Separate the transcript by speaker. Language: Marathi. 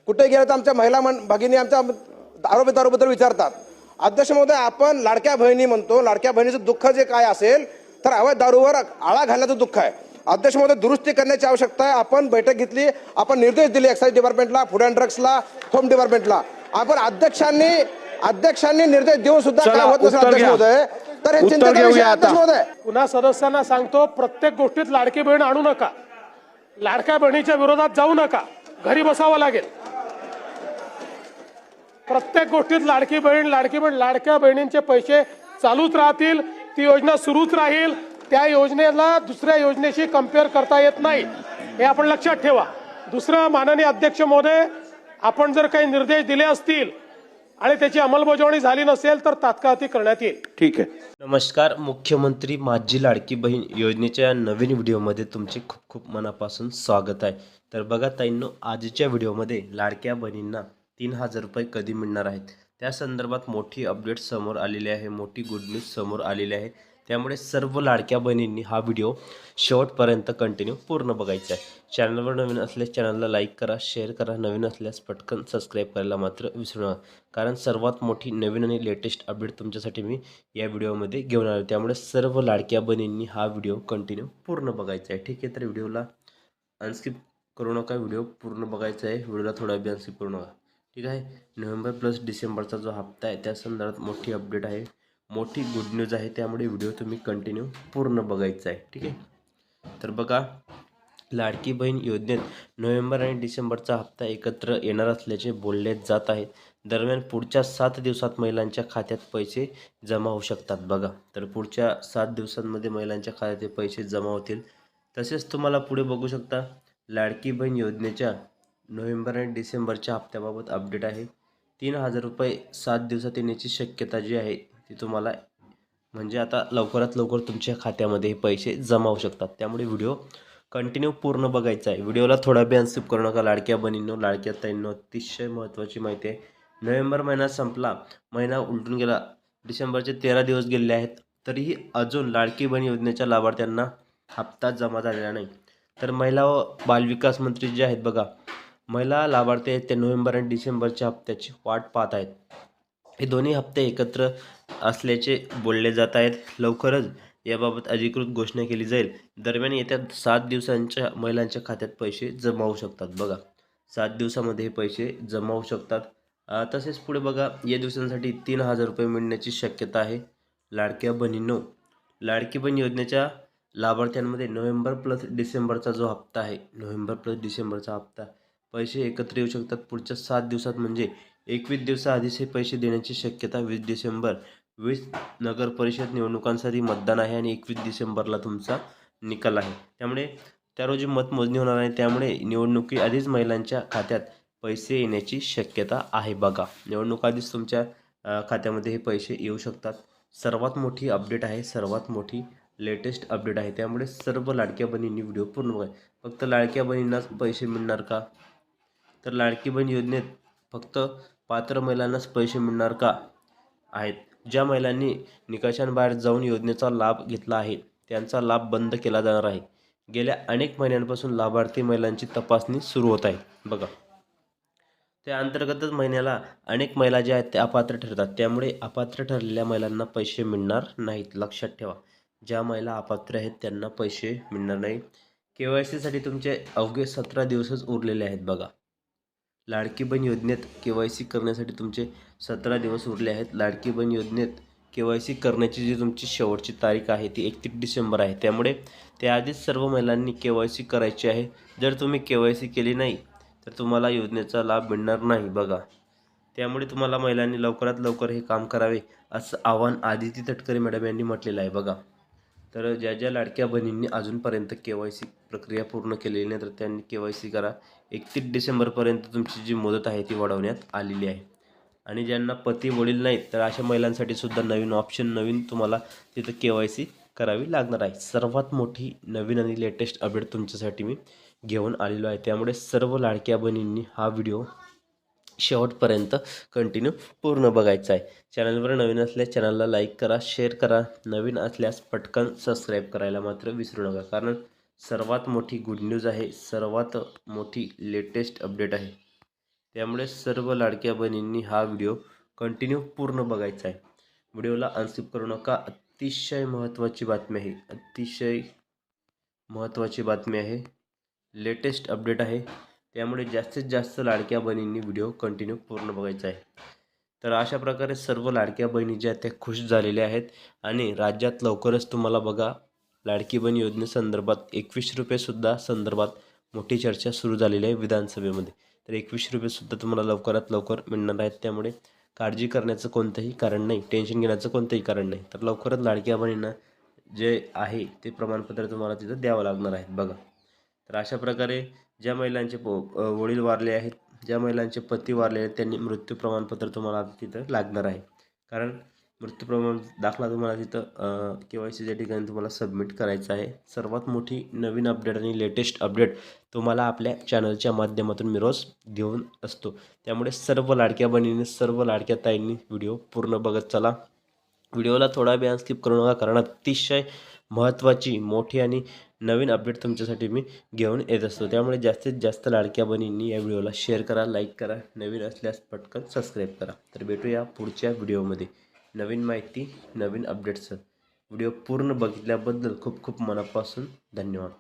Speaker 1: कुठे गेलं तर आमच्या महिला भगिनी आमच्या दारूबद्दल विचारतात. अध्यक्ष महोदय, आपण लाडक्या बहिणी म्हणतो, लाडक्या बहिणीचं दुःख जे काय असेल तर अवैध दारूवर आळा घालण्याचं दुःख आहे. अध्यक्ष महोदय, दुरुस्ती करण्याची आवश्यकता आहे. आपण बैठक घेतली, आपण निर्देश दिले एक्साईज डिपार्टमेंटला, फूड अँड ड्रग्सला, होम डिपार्टमेंटला. आपण अध्यक्षांनी निर्देश देऊन सुद्धा काय होत नसेल अध्यक्ष महोदय, तर हे चिंतेचा विषय आहे अध्यक्ष महोदय.
Speaker 2: पुन्हा सदस्यांना सांगतो, प्रत्येक गोष्टीत लाडकी बहीण आणू नका, लाडक्या बहिणीच्या विरोधात जाऊ नका, घरी बसावं लागेल. प्रत्येक गोष्टीत लाडकी बहीण, लाडक्या बहिणींचे पैसे चालूच राहतील, ती योजना सुरूच राहील. त्या योजनेला दुसऱ्या योजनेशी कंपेअर करता येत नाही, हे आपण लक्षात ठेवा. दुसरं, माननीय अध्यक्ष महोदय, आपण जर काही निर्देश दिले असतील आणि त्याची अंमलबजावणी झाली नसेल तर तात्काळ ती करण्यात येईल.
Speaker 3: ठीक आहे.
Speaker 4: नमस्कार. मुख्यमंत्री माझी लाडकी बहीण योजनेच्या या नवीन व्हिडिओमध्ये तुमचे खूप खूप मनापासून स्वागत आहे. तर बघा ताईंनो, आजच्या व्हिडिओमध्ये लाडक्या बहिणींना 3,000 रुपये कधी मिळणार आहेत त्या संदर्भात मोठी अपडेट समोर आलेली आहे, मोठी गुड न्यूज समोर आलेली आहे. त्यामुळे सर्व लाडक्या बहिणींनी हा व्हिडिओ शेवटपर्यंत कंटिन्यू पूर्ण बघायचा आहे. चॅनलवर नवीन असल्यास चॅनलला लाईक करा, शेअर करा, नवीन असल्यास पटकन सबस्क्राईब करायला मात्र विसरू नका, कारण सर्वात मोठी नवीन आणि लेटेस्ट अपडेट तुमच्यासाठी मी या व्हिडिओमध्ये घेऊन आलो. त्यामुळे सर्व लाडक्या बहिणींनी हा व्हिडिओ कंटिन्यू पूर्ण बघायचा आहे. ठीक आहे, तर व्हिडिओला अनस्किप करू नका, व्हिडिओ पूर्ण बघायचा आहे. व्हिडिओला थोडा बी अनस्किप करू नका. ठीक आहे. नोव्हेंबर प्लस डिसेंबरचा जो हप्ता आहे त्या संदर्भात मोठी अपडेट आहे, मोठी गुड न्यूज आहे. त्यामुळे व्हिडिओ तुम्ही कंटिन्यू पूर्ण बघायचा आहे. ठीक आहे. तर बघा, लाडकी बहीण योजनेत नोव्हेंबर आणि डिसेंबरचा हप्ता एकत्र येणार असल्याचे बोलले जात आहे. दरम्यान पुढच्या 7 दिवसात महिलांच्या खात्यात पैसे जमा होऊ शकतात. बघा, तर पुढच्या 7 दिवसांमध्ये महिलांच्या खात्यात पैसे जमा होतील. तसेच तुम्हाला पुढे बघू शकता, लाडकी बहीण योजनेच्या नोव्हेंबर आणि डिसेंबरच्या हप्त्याबाबत अपडेट आहे. 3,000 रुपये 7 दिवसात येण्याची शक्यता जी आहे ती तुम्हाला, म्हणजे आता लवकरात लवकर तुमच्या खात्यामध्ये हे पैसे जमा होऊ शकतात. त्यामुळे व्हिडिओ कंटिन्यू पूर्ण बघायचा आहे. व्हिडिओला थोडा बी अनस्किप करू नका. लाडक्या बहिणींनो, लाडक्या ताईंनो, अतिशय महत्त्वाची माहिती आहे. नोव्हेंबर महिना संपला, महिना उलटून गेला, डिसेंबरचे 13 दिवस गेलेले आहेत, तरीही अजून लाडकी बहीण योजनेच्या लाभार्थ्यांना हप्ता जमा झालेला नाही. तर महिला व बालविकास मंत्री जे आहेत, बघा, महिला लाभार्थी आहेत ते नोव्हेंबर आणि डिसेंबरच्या हप्त्याची वाट पाहत आहेत. हे दोन्ही हप्ते एकत्र असल्याचे बोलले जात आहेत. लवकरच याबाबत अधिकृत घोषणा केली जाईल. दरम्यान येत्या 7 दिवसांच्या महिलांच्या खात्यात पैसे जमा होऊ शकतात. बघा, 7 दिवसामध्ये हे पैसे जमा होऊ शकतात. तसेच पुढे बघा, या दिवसांसाठी 3,000 रुपये मिळण्याची शक्यता आहे. लाडक्या बहिणींनो, लाडकी बहीण योजनेच्या लाभार्थ्यांमध्ये नोव्हेंबर प्लस डिसेंबरचा जो हप्ता आहे, नोव्हेंबर प्लस डिसेंबरचा हप्ता, पैसे एकत्र येऊ शकतात पुढच्या 7 दिवसात. म्हणजे 21 दिवसाआधीच हे पैसे देण्याची शक्यता. 20 डिसेंबर 20 नगर परिषद निवडणुकांसाठी मतदान आहे आणि 21 डिसेंबरला तुमचा निकाल आहे. त्यामुळे त्या रोजी मतमोजणी होणार आहे. त्यामुळे निवडणुकीआधीच महिलांच्या खात्यात पैसे येण्याची शक्यता आहे. बघा, निवडणुकाआधीच तुमच्या खात्यामध्ये हे पैसे येऊ शकतात. सर्वात मोठी अपडेट आहे, सर्वात मोठी लेटेस्ट अपडेट आहे. त्यामुळे सर्व लाडक्या बहिणींनी व्हिडिओ पूर्ण बघा. फक्त लाडक्या बहिणींनाच पैसे मिळणार का? तर लाडकी बहीण योजनेत फक्त पात्र महिलांनाच पैसे मिळणार का आहेत? ज्या महिलांनी निकषांबाहेर जाऊन योजनेचा लाभ घेतला आहे त्यांचा लाभ बंद केला जाणार आहे. गेल्या अनेक महिन्यांपासून लाभार्थी महिलांची तपासणी सुरू होत आहे. बघा, त्या अंतर्गतच महिन्याला अनेक महिला ज्या आहेत त्या अपात्र ठरतात. त्यामुळे अपात्र ठरलेल्या महिलांना पैसे मिळणार नाहीत. लक्षात ठेवा, ज्या महिला अपात्र आहेत त्यांना पैसे मिळणार नाही. KYCसाठी तुमचे अवघे 17 दिवसच उरलेले आहेत. बघा, लाडकी बहीण योजनेत KYC करण्यासाठी तुमचे 17 दिवस उरले आहेत. लाडकी बहीण योजनेत KYC करण्याची जी तुमची शेवटची तारीख आहे ती 31 डिसेंबर आहे. त्यामुळे त्याआधीच सर्व महिलांनी KYC करायची आहे. जर तुम्ही KYC केली नाही तर तुम्हाला योजनेचा लाभ मिळणार नाही. बघा, त्यामुळे तुम्हाला महिलांनी लवकरात लवकर हे काम करावे असं आवाहन आदिती तटकरे मॅडम यांनी म्हटलेलं आहे. बघा, तर ज्या लाडक्या बहिणींनी अजूनपर्यंत KYC प्रक्रिया पूर्ण केलेली नाही तर त्यांनी KYC करा. 31 डिसेंबरपर्यंत तुमची जी मुदत आहे ती वाढवण्यात आलेली आहे. आणि ज्यांना पती वडील नाहीत तर अशा महिलांसाठी सुद्धा नवीन ऑप्शन, नवीन तुम्हाला तिथं KYC करावी लागणार आहे. सर्वात मोठी नवीन आणि लेटेस्ट अपडेट तुमच्यासाठी मी घेऊन आलेलो आहे. त्यामुळे सर्व लाडक्या बहिणींनी हा व्हिडिओ शेवटपर्यंत कंटिन्यू पूर्ण बघायचा आहे. चॅनलवर नवीन असल्यास चॅनलला लाईक करा, शेअर करा, नवीन असल्यास पटकन सबस्क्राईब करायला मात्र विसरू नका, कारण सर्वात मोठी गुड न्यूज आहे, सर्वात मोठी लेटेस्ट अपडेट आहे. त्यामुळे सर्व लाडक्या बहिणींनी हा व्हिडिओ कंटिन्यू पूर्ण बघायचा आहे. व्हिडिओला अनस्किप करू नका. अतिशय महत्त्वाची बातमी आहे. अतिशय महत्त्वाची बातमी आहे. लेटेस्ट अपडेट आहे. त्यामुळे जास्तीत जास्त लाडक्या बहिणींनी व्हिडिओ कंटिन्यू पूर्ण बघायचा आहे. तर अशा प्रकारे सर्व लाडक्या बहिणी ज्या त्या खुश झालेल्या आहेत आणि राज्यात लवकरच तुम्हाला बघा लाडकी बहीण योजनेसंदर्भात 21 रुपयेसुद्धा संदर्भात मोठी चर्चा सुरू झालेली आहे विधानसभेमध्ये. तर 21 रुपयेसुद्धा तुम्हाला लवकरात लवकर मिळणार आहेत. त्यामुळे काळजी करण्याचं कोणतंही कारण नाही, टेन्शन घेण्याचं कोणतंही कारण नाही. तर लवकरच लाडक्या बहिणींना जे आहे ते प्रमाणपत्र तुम्हाला तिथं द्यावं लागणार आहे बघा. तर अशा प्रकारे ज्या महिलांचे वडील वारले आहेत, ज्या महिलांचे पती वारले आहेत, त्यांनी मृत्यू प्रमाणपत्र तुम्हाला तिथं लागणार आहे. कारण मृत्यू प्रमाण दाखला तुम्हाला तिथं KYCच्या ठिकाणी तुम्हाला सबमिट करायचा आहे. सर्वात मोठी नवीन अपडेट आणि लेटेस्ट अपडेट तुम्हाला आपल्या चॅनलच्या माध्यमातून मी रोज देऊन असतो. त्यामुळे सर्व लाडक्या बहिणींनी, सर्व लाडक्या ताईंनी व्हिडिओ पूर्ण बघत चला. व्हिडिओला थोडा वेळ स्किप करू नका, कारण अतिशय महत्त्वाची, मोठी आणि नवीन अपडेट तुमच्यासाठी मी घेऊन येत असतो. त्यामुळे जास्तीत जास्त लाडक्या बहिणींनी या व्हिडिओला शेअर करा, लाईक करा, नवीन असल्यास पटकन सबस्क्राईब करा. तर भेटूया पुढच्या व्हिडिओमध्ये नवीन माहिती, नवीन अपडेट्स. व्हिडिओ पूर्ण बघितल्याबद्दल खूप खूप मनापासून धन्यवाद.